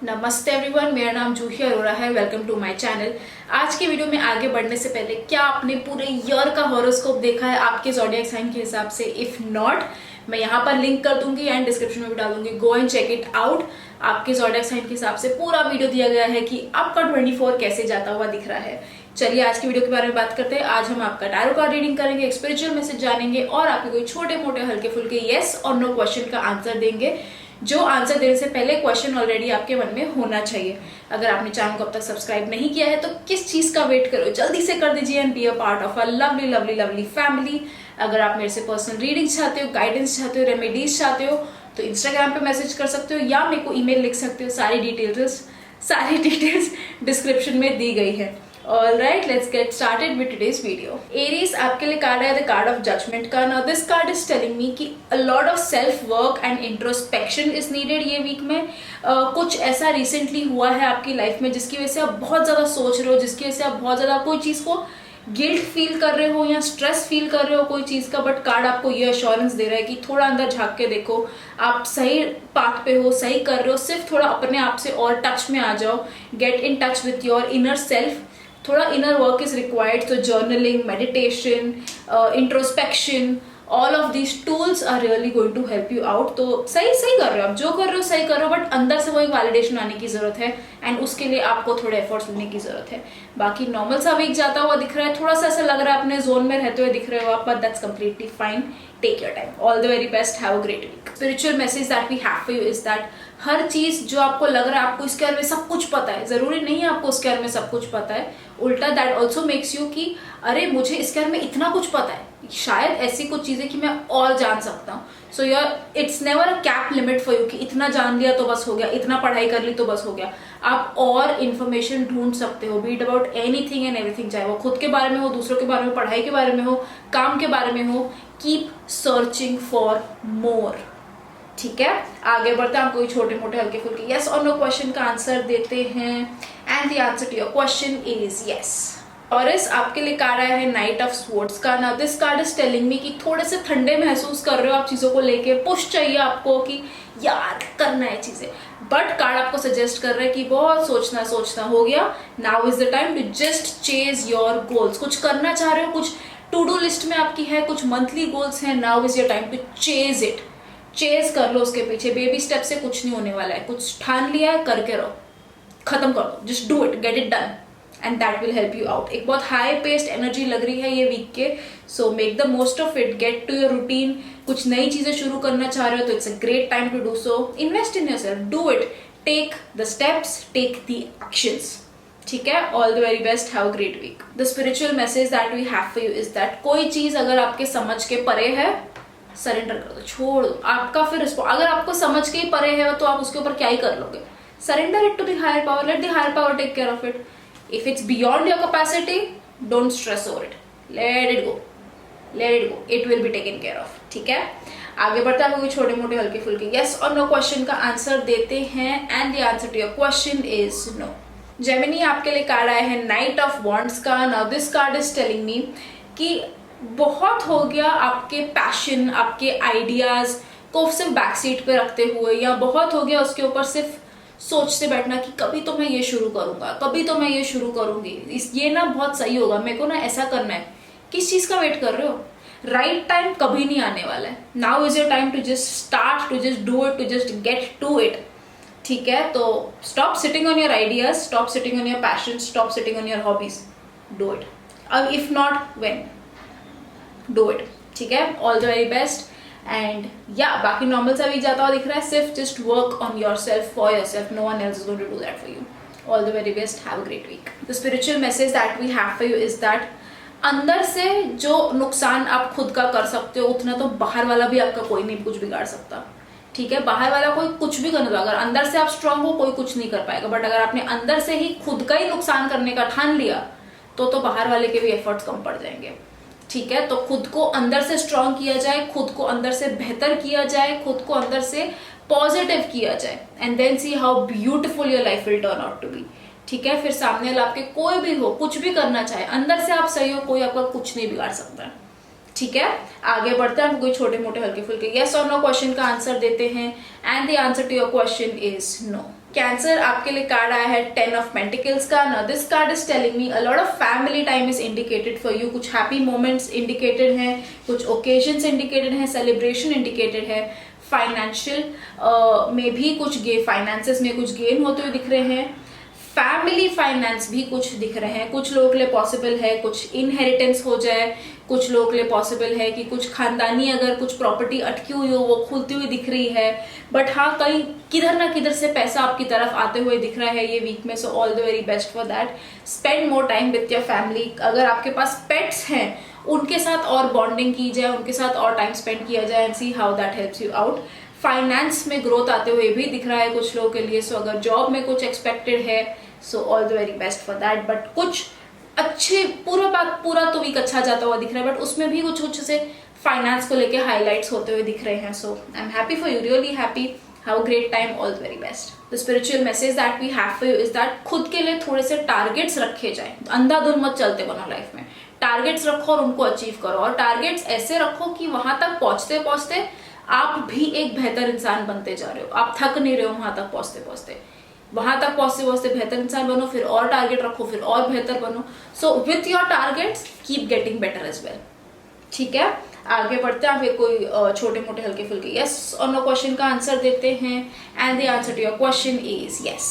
नमस्ते एवरीवन, मेरा नाम जूही अरोरा है। Welcome to my channel. आज की वीडियो में आगे बढ़ने से पहले क्या आपने पूरे ईयर का हॉरोस्कोप देखा है आपके ज़ोडिएक साइन के हिसाब से? इफ नॉट, मैं यहाँ पर लिंक कर दूंगी एंड डिस्क्रिप्शन में भी डाल दूंगी। Go and check it out. आपके ज़ोडिएक साइन के हिसाब से पूरा वीडियो दिया गया है कि आपका 24 कैसे जाता हुआ दिख रहा है। चलिए आज की वीडियो के बारे में बात करते हैं। आज हम आपका टैरो कार्ड रीडिंग करेंगे, एक स्पिरिचुअल मैसेज जानेंगे और आपके कोई छोटे मोटे हल्के फुल्के येस और नो क्वेश्चन का आंसर देंगे। जो आंसर देने से पहले क्वेश्चन ऑलरेडी आपके मन में होना चाहिए। अगर आपने चैनल को अब तक सब्सक्राइब नहीं किया है तो किस चीज का वेट करो, जल्दी से कर दीजिए and be a part of a lovely lovely lovely family. अगर आप मेरे से पर्सनल रीडिंग चाहते हो, गाइडेंस चाहते हो, रेमेडीज चाहते हो तो इंस्टाग्राम पे मैसेज कर सकते हो या मेरे को ईमेल लिख सकते हो। सारी डिटेल्स डिस्क्रिप्शन में दी गई है। Alright, let's get started with today's video. Aries, आपके लिए कार्ड है the card of judgment का। Now this card is telling me कि a lot of self work and introspection is needed ये वीक में। कुछ ऐसा रिसेंटली हुआ है आपकी लाइफ में जिसकी वजह से आप बहुत ज्यादा सोच रहे हो, जिसकी वजह से आप बहुत ज्यादा कोई चीज को गिल्ट फील कर रहे हो या स्ट्रेस फील कर रहे हो कोई चीज का। बट कार्ड आपको ये अश्योरेंस दे रहा है कि थोड़ा अंदर झांक के देखो, आप सही पाथ पे हो, सही कर रहे हो। सिर्फ थोड़ा अपने आप से और टच में आ जाओ। Get in touch with your inner self. थोड़ा इनर वर्क इज रिक्वायर्ड, तो journaling, meditation, introspection, all of these tools are really going to help you out. तो सही कर रहे हो, आप जो कर रहे हो सही कर रहे हो, बट अंदर से वो एक वैलिडेशन आने की जरूरत है एंड उसके लिए आपको थोड़े एफर्ट्स लेने की जरूरत है। बाकी नॉर्मल सा वीक जाता हुआ दिख रहा है, थोड़ा सा ऐसा लग रहा है अपने जोन में रहते हुए दिख रहे हो आप, but that's completely fine. Take your time. All the very best. Have a great week. Spiritual message that we have for you is that हर चीज जो आपको लग रहा है आपको इसके बारे में सब कुछ पता है, जरूरी नहीं है आपको इसके बारे में सब कुछ पता है। उल्टा दैट ऑल्सो मेक्स यू कि अरे मुझे इसके बारे में इतना कुछ पता है, शायद ऐसी कुछ चीजें कि मैं और जान सकता हूँ। So your it's never a cap limit for you कि इतना जान लिया तो बस हो गया, इतना पढ़ाई कर ली तो बस हो गया। आप और इन्फॉर्मेशन ढूंढ सकते हो, B it about anything and everything, चाहे वो खुद के बारे में हो, दूसरों के बारे में, पढ़ाई के बारे में हो, काम के बारे में हो। Keep searching for more. ठीक है, आगे बढ़ते हैं। आप कोई छोटे मोटे हल्के फुल्के यस और नो क्वेश्चन का आंसर देते हैं and the answer to your question is yes. और इस आपके लिए कार्ड आया है नाइट ऑफ स्वॉर्ड्स का। Now this card is telling me कि थोड़े से ठंडे महसूस कर रहे हो आप चीजों को लेके, पुश चाहिए आपको कि यार करना है चीजें। बट कार्ड आपको सजेस्ट कर रहा है कि बहुत सोचना हो गया। Now is the time to just chase your goals. कुछ करना चाह रहे हो, कुछ टू डू लिस्ट में आपकी है, कुछ मंथली गोल्स हैं। Now is your time to chase it. Chase कर लो उसके पीछे। बेबी स्टेप से कुछ नहीं होने वाला है, कुछ ठान लिया है करके रहो, खत्म कर दो। Just do it, get it done and that will help you out. एक बहुत हाई पेस्ड एनर्जी लग रही है ये वीक के, so make the most of it. Get to your routine. कुछ नई चीजें शुरू करना चाह रहे हो तो it's a great time to do so. Invest in yourself, do it, take the steps, take the actions. ठीक है, all the very best. Have a great week. The spiritual message that we have for you is that कोई चीज अगर आपके समझ के परे है, सरेंडर कर दो, छोड़ दो। आपका फिर अगर आपको समझ के ही परे है तो आप उसके ऊपर क्या ही कर लोगे। Surrender it to the higher power, let the higher power take care of it. If it's beyond your capacity, don't stress over it, let it go, it will be taken care of. ठीक है, आगे बढ़ते हैं। आपको छोटे मोटे हल्के फुल्के यस और नो क्वेश्चन का आंसर देते हैं and the answer to your question is no. Gemini, आपके लिए कार्ड आया है नाइट ऑफ वॉन्ड्स का। Now this card is telling me कि बहुत हो गया आपके पैशन, आपके आइडियाज को सिर्फ बैक सीट पे रखते हुए, या बहुत हो गया उसके ऊपर सिर्फ सोचते बैठना कि कभी तो मैं ये शुरू करूंगा, कभी तो मैं ये शुरू करूंगी, ये ना बहुत सही होगा, मेरे को ना ऐसा करना है। किस चीज का वेट कर रहे हो? राइट टाइम कभी नहीं आने वाला है। Now is your time to just start, to just do it, to just get to it. ठीक है, तो stop sitting on your ideas, stop sitting on your passion, stop sitting on your hobbies, do it. अब if not when, do it. ठीक है, all the very best and या बाकी normal सा week जाता हुआ दिख रहा है। सिर्फ just work on yourself, for yourself, no one else is going to do that for you. All the very best. Have a great week. The spiritual message that we have for you is that अंदर से जो नुकसान आप खुद का कर सकते हो उतना तो बाहर वाला भी आपका कोई नहीं कुछ बिगाड़ सकता। ठीक है, बाहर वाला कोई कुछ भी करने दो, अगर अंदर से आप स्ट्रांग हो कोई कुछ नहीं कर पाएगा। बट अगर आपने अंदर से ही खुद का ही नुकसान करने का ठान लिया तो बाहर वाले के भी एफर्ट्स कम पड़ जाएंगे। ठीक है, तो खुद को अंदर से स्ट्रांग किया जाए, खुद को अंदर से बेहतर किया जाए, खुद को अंदर से पॉजिटिव किया जाए and then see how beautiful your life will turn out to be. ठीक है, फिर सामने वाला आपके कोई भी हो, कुछ भी करना चाहे, अंदर से आप सही हो, कोई आपका कुछ नहीं बिगाड़ सकता। ठीक है, आगे बढ़ते हैं। हम कोई छोटे मोटे हल्के फुल्के यस और नो क्वेश्चन का आंसर देते हैं and the answer to your question is no. Cancer आपके लिए कार्ड आया है 10 ऑफ पेंटिकल्स का। Now this card is telling me a lot of family time is indicated for you. कुछ हैप्पी मोमेंट्स इंडिकेटेड हैं, कुछ ओकेजन्स इंडिकेटेड हैं, celebration indicated है। फाइनेंशियल में भी कुछ फाइनेंसेस में कुछ गेन होते हुए दिख रहे हैं। फैमिली फाइनेंस भी कुछ दिख रहे हैं। कुछ लोगों के लिए पॉसिबल है कुछ इनहेरिटेंस हो जाए, कुछ लोगों के लिए पॉसिबल है कि कुछ खानदानी अगर कुछ प्रॉपर्टी अटकी हुई हो वो खुलती हुई दिख रही है। बट हाँ, कहीं किधर ना किधर से पैसा आपकी तरफ आते हुए दिख रहा है ये वीक में। सो all the very best for that. Spend more time with your family. अगर आपके पास पेट्स हैं उनके साथ और बॉन्डिंग की जाए, उनके साथ और टाइम स्पेंड किया जाए and see how that helps you out. Finance में ग्रोथ आते हुए भी दिख रहा है कुछ लोगों के लिए। सो अगर जॉब में कुछ एक्सपेक्टेड है so all the very best for that. But कुछ अच्छे पूरा तो वीक अच्छा जाता हुआ दिख रहा है, बट उसमें भी कुछ से फाइनेंस को लेके हाईलाइट्स होते हुए दिख रहे हैं। So I am happy for you, really happy. Have a great time, all the very best. The spiritual message that we have for you is that खुद के लिए थोड़े से टारगेट्स रखे जाए। अंधाधुंध मत चलते बनो लाइफ में। टारगेट्स रखो और उनको अचीव करो, और टारगेट्स ऐसे रखो कि वहां तक पहुंचते पहुंचते आप भी एक बेहतर इंसान बनते जा रहे हो। आप थक नहीं रहे हो वहां तक पहुंचते पहुंचते। वहां तक पहुंचते पहुंचते बेहतर इंसान बनो, फिर और टारगेट रखो, फिर और बेहतर बनो। So with your targets keep getting better as well. ठीक है, आगे बढ़ते हैं। आप कोई छोटे मोटे हल्के फुल्के यस और नो क्वेश्चन का आंसर देते हैं and the answer to your question is yes.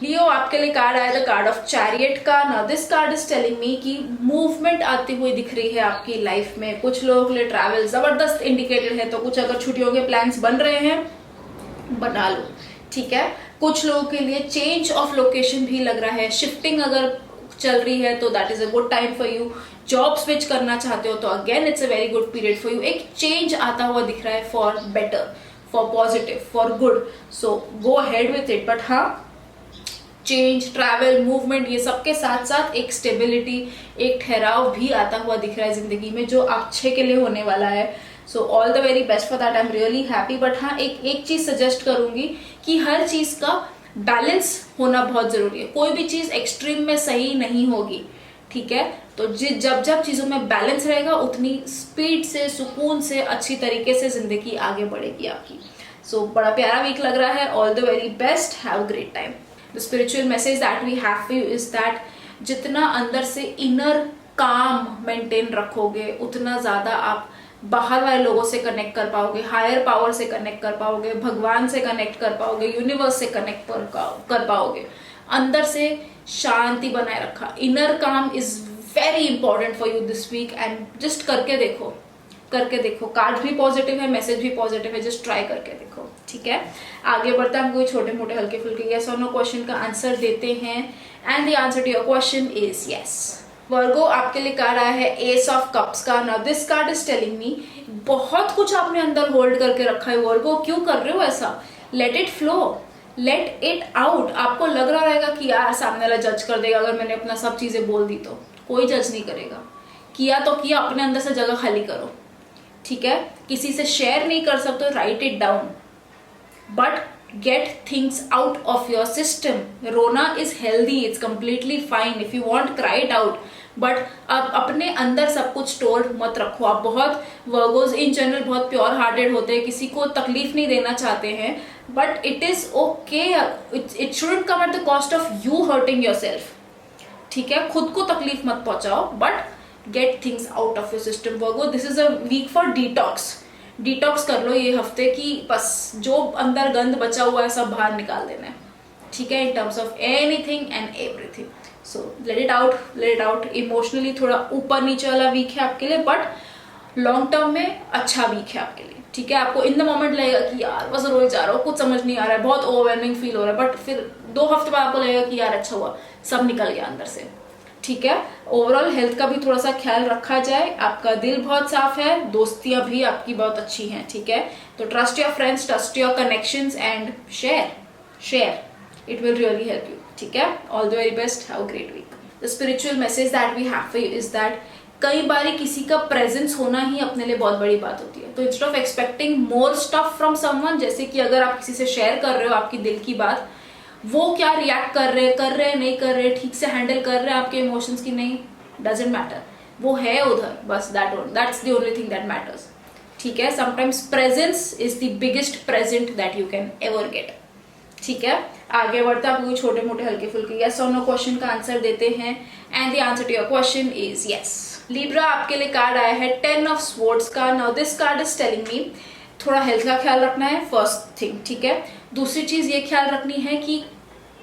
Leo, आपके लिए कार्ड आया था कार्ड ऑफ चैरियट का। Now this card is telling me कि मूवमेंट आती हुई दिख रही है आपकी लाइफ में। कुछ लोगों के लिए ट्रैवल जबरदस्त इंडिकेटेड है, तो कुछ अगर छुट्टियों के प्लान्स बन रहे हैं बना लो। ठीक है, कुछ लोगों के लिए चेंज ऑफ लोकेशन भी लग रहा है। शिफ्टिंग अगर चल रही है तो that is a good time for you. Job switch करना चाहते हो तो again it's a very good period for you. एक चेंज आता हुआ दिख रहा है for better, for positive, for good. So go head with it. But हाँ, चेंज, ट्रैवल, मूवमेंट, ये सबके साथ साथ एक स्टेबिलिटी, एक ठहराव भी आता हुआ दिख रहा है जिंदगी में, जो अच्छे के लिए होने वाला है। So all the very best for that. I am really happy. But हाँ, एक चीज सजेस्ट करूंगी कि हर चीज का बैलेंस होना बहुत जरूरी है। कोई भी चीज एक्सट्रीम में सही नहीं होगी। ठीक है, तो जब चीजों में बैलेंस रहेगा उतनी स्पीड से, सुकून से, अच्छी तरीके से जिंदगी आगे बढ़ेगी आपकी। सो बड़ा प्यारा वीक लग रहा है। All the very best, have a great time. The spiritual message that we have for you is that जितना अंदर से इनर काम मेंटेन रखोगे उतना ज्यादा आप बाहर वाले लोगों से कनेक्ट कर पाओगे, हायर पावर से कनेक्ट कर पाओगे, भगवान से कनेक्ट कर पाओगे, यूनिवर्स से कनेक्ट कर पाओगे। अंदर से शांति बनाए रखा, इनर काम is very important for you this week and just करके देखो। कार्ड भी पॉजिटिव है, मैसेज भी पॉजिटिव है, जस्ट ट्राई करके देखो। ठीक है, आगे बढ़ता हम कोई छोटे मोटे हल्के फुल्के यस और नो क्वेश्चन का आंसर देते हैं and the answer to your question is yes. Virgo, आपके लिए कार्ड आया है एस ऑफ कप्स का। Now this card is telling me बहुत कुछ आपने अंदर होल्ड करके रखा है वर्गो। क्यों कर रहे हो ऐसा? Let it flow, let it out. आपको लग रहा रहेगा कि यार सामने वाला जज कर देगा अगर मैंने अपना सब चीजें बोल दी, तो कोई जज नहीं करेगा। किया तो किया, अपने अंदर से जगह खाली करो। ठीक है, किसी से शेयर नहीं कर सकते, right it down, but get things out of your system. रोना is healthy, it's completely fine. If you want, cry it out. But अब अपने अंदर सब कुछ स्टोर मत रखो। आप बहुत वर्गोज इन जनरल बहुत प्योर हार्टेड होते हैं, किसी को तकलीफ नहीं देना चाहते हैं, but it is okay. It shouldn't come at the cost of you hurting yourself. ठीक है, खुद को तकलीफ मत पहुंचाओ, but get things out of your system Virgo. This is a week for detox. Detox कर लो ये हफ्ते की, बस जो अंदर गंद बचा हुआ है सब बाहर निकाल देना है। ठीक है, in terms of anything and everything. So let it out. Emotionally थोड़ा ऊपर नीचे वाला वीक है आपके लिए, बट लॉन्ग टर्म में अच्छा वीक है आपके लिए। ठीक है, आपको इन द मोमेंट लगेगा कि यार बस रोज जा रहा हूँ, कुछ समझ नहीं आ रहा है, बहुत ओवरवेलमिंग फील हो रहा है, बट फिर 2 हफ्ते बाद आपको लगेगा कि यार अच्छा हुआ, सब निकल गया अंदर से। ठीक है, ओवरऑल हेल्थ का भी थोड़ा सा ख्याल रखा जाए। आपका दिल बहुत साफ है, दोस्तियां भी आपकी बहुत अच्छी हैं। ठीक है, तो trust your friends, trust your connections and share, it will really help you. ठीक है, all the very best, have a great week. The spiritual message that we have for you is that कई बारी किसी का presence होना ही अपने लिए बहुत बड़ी बात होती है। तो instead of expecting more stuff from someone, जैसे कि अगर आप किसी से शेयर कर रहे हो आपकी दिल की बात, वो क्या रिएक्ट कर रहे नहीं कर रहे, ठीक से हैंडल कर रहे हैं आपके इमोशंस की नहीं, डजेंट मैटर, वो है उधर, बस that's the only thing that matters. ठीक है, sometimes presence is the biggest present that you can ever get. ठीक है, आगे बढ़ते हैं, आपको छोटे मोटे हल्के फुल्के यस और नो क्वेश्चन का आंसर देते हैं and the answer to your question is yes. Libra, आपके लिए कार्ड आया है 10 ऑफ स्वॉर्ड्स का। Now this card is telling me थोड़ा हेल्थ का ख्याल रखना है, फर्स्ट थिंग, ठीक है। दूसरी चीज ये ख्याल रखनी है कि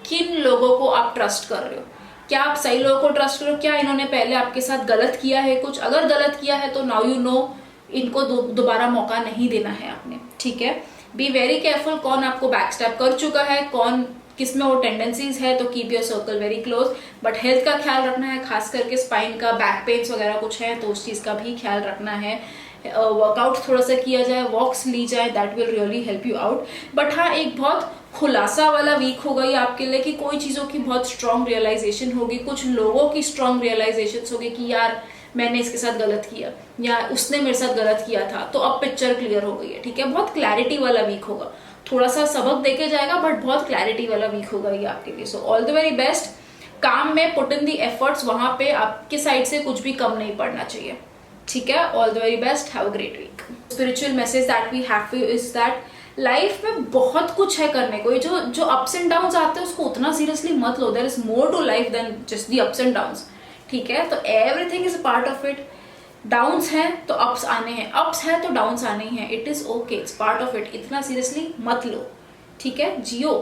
किन लोगों को आप ट्रस्ट कर रहे हो, क्या आप सही लोगों को ट्रस्ट करो, क्या इन्होंने पहले आपके साथ गलत किया है कुछ, अगर गलत किया है तो नाउ यू नो इनको दोबारा मौका नहीं देना है आपने, ठीक है। बी वेरी केयरफुल, कौन आपको बैकस्टैप कर चुका है, कौन किसमें वो टेंडेंसीज है, तो keep your circle very close. But health का ख्याल रखना है, खास करके स्पाइन का, बैक पेन्स वगैरह कुछ है तो उस चीज का भी ख्याल रखना है। वर्कआउट थोड़ा सा किया जाए, वॉक्स ली जाए, that will really help you out. But हाँ, एक बहुत खुलासा वाला वीक होगा ये आपके लिए कि कोई चीजों की बहुत स्ट्रांग रियलाइजेशन होगी, कुछ लोगों की स्ट्रांग रियलाइजेशन होगी कि यार मैंने इसके साथ गलत किया या उसने मेरे साथ गलत किया था, तो अब पिक्चर क्लियर हो गई है, ठीक है। बहुत क्लैरिटी वाला वीक होगा, थोड़ा सा सबक देके जाएगा बट बहुत क्लैरिटी वाला वीक होगा ये आपके लिए। सो ऑल द वेरी बेस्ट। काम में पुट इन दी एफर्ट्स, वहां पे आपके साइड से कुछ भी कम नहीं पड़ना चाहिए, ठीक है। All the very best, have a great week. Spiritual message that we have for you is that life में बहुत कुछ है करने को, जो अप्स एंड डाउन्स आते हैं उसको उतना सीरियसली मत लो। There is more to life than just the ups and downs, ठीक है। तो everything is a part of it. Downs हैं तो अप्स आने हैं, अप्स हैं तो डाउन्स आने ही हैं, it is okay, it's part of it. इतना सीरियसली मत लो, ठीक है। जियो,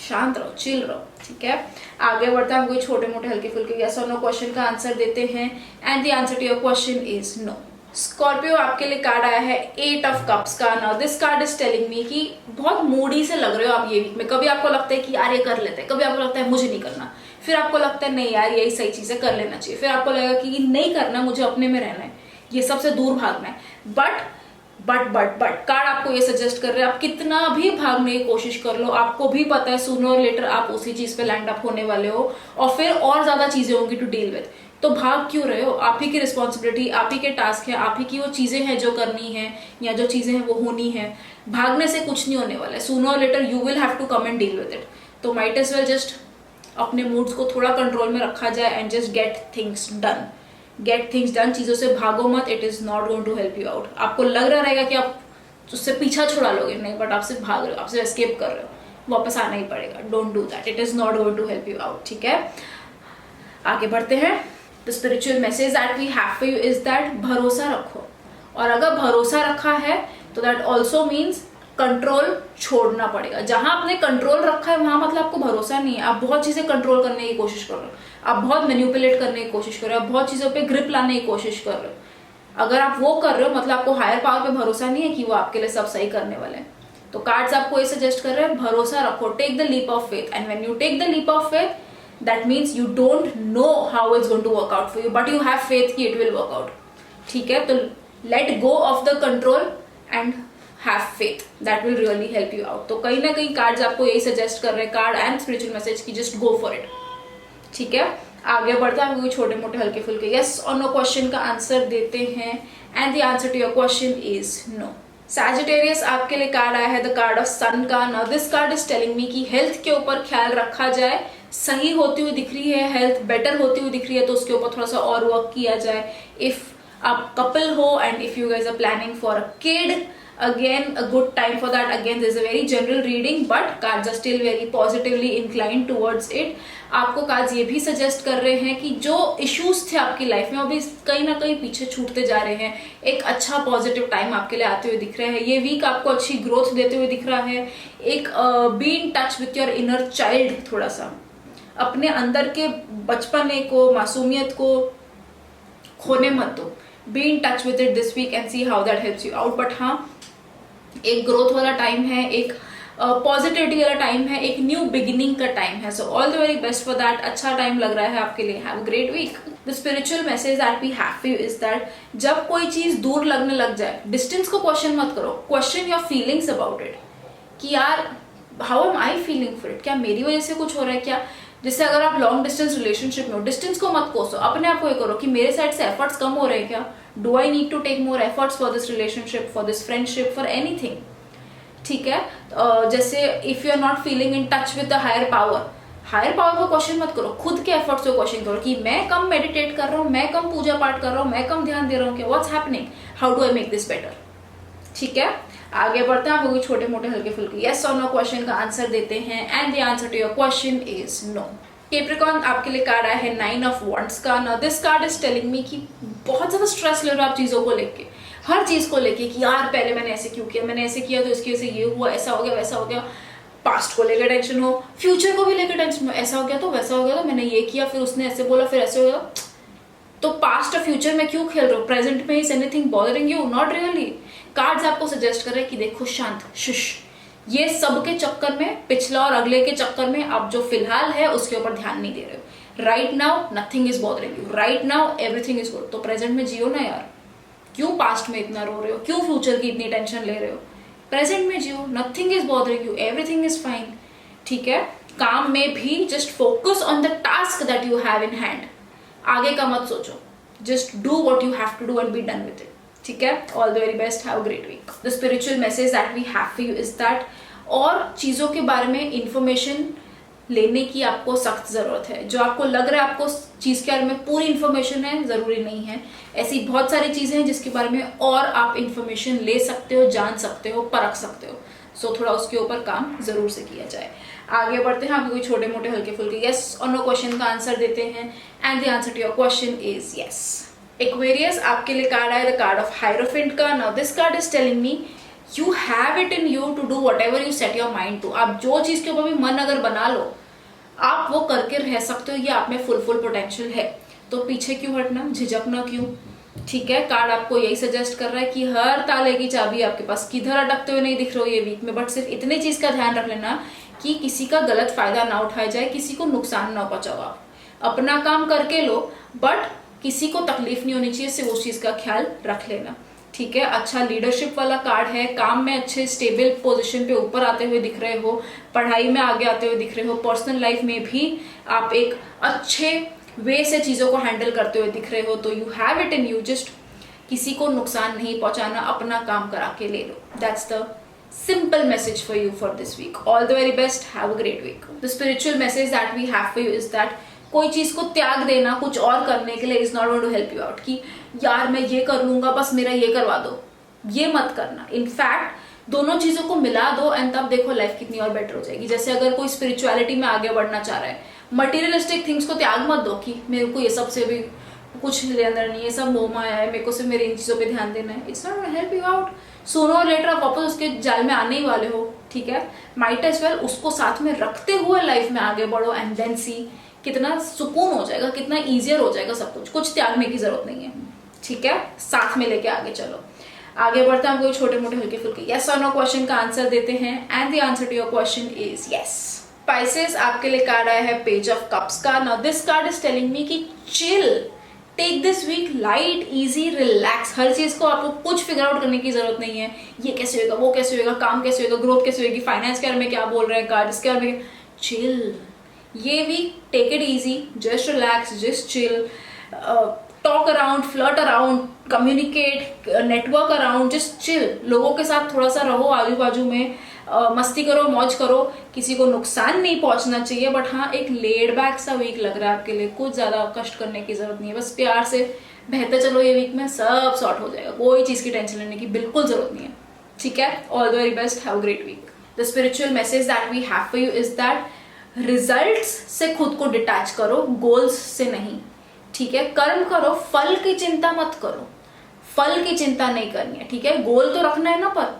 शांत रहो, चिल रहो, ठीक है। आगे बढ़ते हैं, हम कोई छोटे मोटे हल्के फुल्के यस और नो क्वेश्चन का आंसर देते हैं and the answer to your question is no. Scorpio, आपके लिए कार्ड आया है 8 ऑफ कप्स का। Now this card is telling me कि बहुत मूडी से लग रहे हो आप ये वीक में। कभी आपको लगता है कि यार ये कर लेते हैं, कभी आपको लगता है मुझे नहीं करना, फिर आपको लगता है नहीं यार यही सही चीज है, कर लेना चाहिए, फिर आपको लगेगा कि नहीं करना, मुझे अपने में रहना है, ये सबसे दूर भागना है। बट कार्ड आपको ये सजेस्ट कर रहे हैं आप कितना भी भागने की कोशिश कर लो, आपको भी पता है सूनर और लेटर आप उसी चीज पे लैंड अप होने वाले हो और फिर और ज्यादा चीजें होंगी टू डील विद। तो भाग क्यों रहे हो? आप ही की रिस्पॉन्सिबिलिटी, आप ही के टास्क है, आप ही की वो चीजें हैं जो करनी है या जो चीजें हैं वो होनी है। भागने से कुछ नहीं होने वाला है, सूनर और later you will have to come and deal with it. तो माइट एज वेल जस्ट अपने मूड्स को थोड़ा कंट्रोल में रखा जाए and just get things done. चीजों से भागो मत, it is not going to help you out. आपको लग रहा रहेगा कि आप उससे पीछा छुड़ा लोगे, नहीं, बट आप सिर्फ भाग रहे हो, आप सिर्फ एस्केप कर रहे हो, वापस आना ही पड़ेगा। Don't do that, it is not going to help you out, ठीक है। आगे बढ़ते हैं। The spiritual message that we have for you is that भरोसा रखो, और अगर भरोसा रखा है तो दैट ऑल्सो मीन्स कंट्रोल छोड़ना पड़ेगा। जहां आपने कंट्रोल रखा है वहां मतलब आपको भरोसा नहीं है, आप बहुत चीजें कंट्रोल करने की कोशिश कर रहे हो, आप बहुत मैनिपुलेट करने की कोशिश कर रहे हो, आप बहुत चीजों पे ग्रिप लाने की कोशिश कर रहे हो। अगर आप वो कर रहे हो मतलब आपको हायर पावर पे भरोसा नहीं है कि वो आपके लिए सब सही करने वाले हैं। तो कार्ड्स आपको ये सजेस्ट कर रहे हैं भरोसा रखो, take the leap of faith, and when you take the leap of faith that means you don't know how it's going to work out for you, but you have faith कि it will work out, ठीक है। तो let go of the control and have faith, that will really help you out। तो कहीं ना कहीं cards आपको यही सजेस्ट कर रहे हैं, कार्ड एंड स्पिरिचुअल मैसेज की जस्ट गो फॉर इट, ठीक है। आगे बढ़ते हैं, आपको छोटे मोटे हल्के फुल्के यस और नो क्वेश्चन का आंसर देते हैं and the answer to your question is no. Sagittarius, आपके लिए कार्ड आया है द कार्ड ऑफ सन का। Now this card is telling me कि हेल्थ के ऊपर ख्याल रखा जाए, सही होती हुई दिख रही है, हेल्थ बेटर होती हुई दिख रही है तो उसके ऊपर थोड़ा सा और वर्क किया जाए। इफ आप कपल हो and if you guys are planning for a kid, again a good time for that। again there is a very general reading but cards are still very positively inclined towards it। आपको cards ये भी suggest कर रहे हैं कि जो issues थे आपकी लाइफ में अभी कहीं ना कहीं पीछे छूटते जा रहे हैं, एक अच्छा पॉजिटिव टाइम आपके लिए आते हुए दिख रहे हैं। ये वीक आपको अच्छी ग्रोथ देते हुए दिख रहा है। एक B in touch with your inner child, थोड़ा सा अपने अंदर के बचपने को, मासूमियत को खोने मत दो। Be in touch with it this week and see how that helps you out. But हाँ, एक ग्रोथ वाला टाइम है, एक पॉजिटिविटी वाला टाइम है, एक न्यू बिगिनिंग का टाइम है। So all the very best for that. अच्छा टाइम लग रहा है आपके लिए। Have a great week. The spiritual message that we have for you is that जब कोई चीज दूर लगने लग जाए, डिस्टेंस को क्वेश्चन मत करो, question your feelings about it कि यार how am I feeling for it, क्या मेरी वजह से कुछ हो रहा है क्या। जैसे अगर आप लॉन्ग डिस्टेंस रिलेशनशिप में हो, डिस्टेंस को मत कोसो, अपने आप को ये करो कि मेरे साइड से एफर्ट्स कम हो रहे हैं क्या, do I need to take more efforts for this relationship, for this friendship, for anything, ठीक है। जैसे if you are not feeling in touch with the higher power को क्वेश्चन मत करो, खुद के एफर्ट्स को क्वेश्चन करो कि मैं कम मेडिटेट कर रहा हूँ, मैं कम पूजा पाठ कर रहा हूँ, मैं कम ध्यान दे रहा हूँ, क्या what's happening, how do I make this better, ठीक है। आगे बढ़ते हैं, आप लोग छोटे मोटे हल्के फुल्के यस और नो क्वेश्चन का आंसर देते हैं and the answer to your question is no. Capricorn, आपके लिए कार्ड आया है 9 ऑफ वॉन्ड्स का। Now this card is telling me कि बहुत ज्यादा स्ट्रेस ले रहे हो आप चीजों को लेके, हर चीज को लेके कि यार पहले मैंने ऐसे क्यों किया, मैंने ऐसे किया तो इसकी वजह से ये हुआ, ऐसा हो गया वैसा हो गया। पास्ट को लेकर टेंशन हो, फ्यूचर को भी लेकर टेंशन हो, ऐसा हो गया तो वैसा हो गया, तो मैंने ये किया फिर उसने ऐसे बोला फिर ऐसे हो गया। तो पास्ट और फ्यूचर में क्यों खेल रहे हो, प्रेजेंट में is anything bothering you, not really. Cards आपको सजेस्ट कर रहे हैं कि देखो शांत शुश, ये सब के चक्कर में, पिछला और अगले के चक्कर में आप जो फिलहाल है उसके ऊपर ध्यान नहीं दे रहे हो। Right now nothing is bothering you, right now everything is good. तो प्रेजेंट में जियो ना यार, क्यों पास्ट में इतना रो रहे हो, क्यों फ्यूचर की इतनी टेंशन ले रहे हो, प्रेजेंट में जियो, nothing is bothering you, everything is fine. ठीक है, काम में भी just focus on the task that you have in hand, आगे का मत सोचो, just do what you have to do and be done with it. ठीक है, all the very best, have a great week. The spiritual message that we have for you is that, और चीजों के बारे में इंफॉर्मेशन लेने की आपको सख्त जरूरत है। जो आपको लग रहा है आपको चीज के बारे में पूरी इंफॉर्मेशन है, जरूरी नहीं है। ऐसी बहुत सारी चीजें हैं जिसके बारे में और आप इंफॉर्मेशन ले सकते हो, जान सकते हो, परख सकते हो। सो थोड़ा उसके ऊपर काम जरूर से किया जाए। आगे बढ़ते हैं, आपको कोई छोटे मोटे हल्के फुल्के यस और नो क्वेश्चन का आंसर देते हैं and the answer to your question is yes. Aquarius, आपके लिए कार्ड आया द कार्ड ऑफ हायरोफेंट का। Now this card is telling me you have it in you to do whatever you set your mind to. आप जो चीज के ऊपर भी मन अगर बना लो, आप वो करके रह सकते हो, ये आप में फुल पोटेंशियल है। तो पीछे क्यों हटना, झिझकना क्यों। ठीक है, कार्ड आपको यही सजेस्ट कर रहा है कि हर ताले की चाबी आपके पास, किधर अटकते हुए नहीं दिख रहे हो ये वीक में, बट सिर्फ इतनी चीज का ध्यान रख लेना कि किसी का गलत फायदा ना उठाया जाए, किसी को नुकसान ना पहुंचाओ। आप अपना काम करके लो, बट किसी को तकलीफ नहीं होनी चाहिए, सिर्फ उस चीज का ख्याल रख लेना। ठीक है, अच्छा लीडरशिप वाला कार्ड है, काम में अच्छे स्टेबल पोजीशन पे ऊपर आते हुए दिख रहे हो, पढ़ाई में आगे आते हुए दिख रहे हो, पर्सनल लाइफ में भी आप एक अच्छे वे से चीजों को हैंडल करते हुए दिख रहे हो। तो you have it in you, just किसी को नुकसान नहीं पहुंचाना, अपना काम करा के ले लो। That's the simple message for you for this week. All the very best, have a great week. The spiritual message that we have for you is that कोई चीज को त्याग देना कुछ और करने के लिए is not going to help you out, कि यार मैं ये कर लूंगा बस मेरा ये करवा दो, ये मत करना। इनफैक्ट दोनों चीजों को मिला दो एंड तब देखो लाइफ कितनी और बेटर हो जाएगी। जैसे अगर कोई स्पिरिचुअलिटी में आगे बढ़ना चाह रहा है, मटीरियलिस्टिक थिंग्स को त्याग मत दो कि मेरे को ये सब से भी कुछ लेना नहीं है, सब मोह माया है, मेरे को सिर्फ मेरी इन चीजों पे ध्यान देना है। It's not help you out. Sooner और लेटर आप वापस उसके जाल में आने ही वाले हो। ठीक है, माइट एज वेल उसको साथ में रखते हुए लाइफ में आगे बढ़ो एंड देन सी कितना सुकून हो जाएगा, कितना ईजियर हो जाएगा सब कुछ त्यागने की जरूरत नहीं है। ठीक है, साथ में लेके आगे चलो। आगे बढ़ते हैं, हम कोई छोटे मोटे हल्के फुल्के यस और नो क्वेश्चन का आंसर देते हैं and the answer to your question is yes. Pisces, आपके लिए कार्ड आया है पेज ऑफ कप्स का। Now this card is telling me कि chill, take this week light easy relax. हर चीज को आपको कुछ फिगर आउट करने की जरूरत नहीं है, ये कैसे होगा, वो कैसे होगा, काम कैसे होगा, ग्रोथ कैसे होगी, फाइनेंस के बारे में क्या बोल रहे हैं कार्ड, इसके बारे में चिल। ये week take it easy, just relax, just chill, talk around, flirt around, communicate, network around, just chill. लोगों के साथ थोड़ा सा रहो, आजू बाजू में मस्ती करो, मौज करो, किसी को नुकसान नहीं पहुंचना चाहिए। बट हाँ, एक लेड बैक सा वीक लग रहा है आपके लिए, कुछ ज्यादा कष्ट करने की जरूरत नहीं है, बस प्यार से बहते चलो। ये वीक में सब सॉर्ट हो जाएगा, कोई चीज की टेंशन लेने की बिल्कुल जरूरत नहीं है। ठीक है, all the very best, have a great week. The spiritual message that we have for you is that results से खुद को डिटैच करो, गोल्स से नहीं। ठीक है, कर्म करो, फल की चिंता मत करो, फल की चिंता नहीं करनी है। ठीक है, गोल तो रखना है ना, पर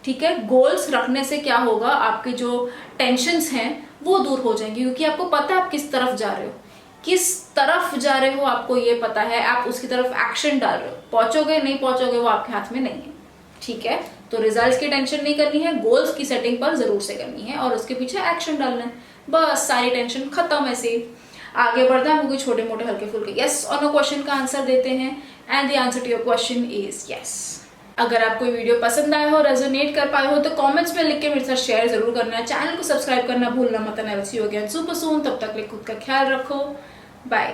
ठीक है, गोल्स रखने से क्या होगा, आपके जो टेंशन्स हैं वो दूर हो जाएंगे, क्योंकि आपको पता है आप किस तरफ जा रहे हो, किस तरफ जा रहे हो आपको ये पता है, आप उसकी तरफ एक्शन डाल रहे हो। पहुंचोगे नहीं पहुंचोगे वो आपके हाथ में नहीं है। ठीक है, तो रिजल्ट्स की टेंशन नहीं करनी है, गोल्स की सेटिंग पर जरूर से करनी है और उसके पीछे एक्शन डालना है, बस सारी टेंशन खत्म। ऐसे ही आगे बढ़ता है, कोई छोटे मोटे हल्के फुल्के यस और नो क्वेश्चन का आंसर देते हैं and the answer to your question is yes. अगर आपको वीडियो पसंद आया हो, रेजोनेट कर पाए हो, तो कमेंट्स में लिख के मेरे साथ शेयर जरूर करना है। चैनल को सब्सक्राइब करना भूलना मत। Never see you again super soon. तब तक खुद का ख्याल रखो, बाय।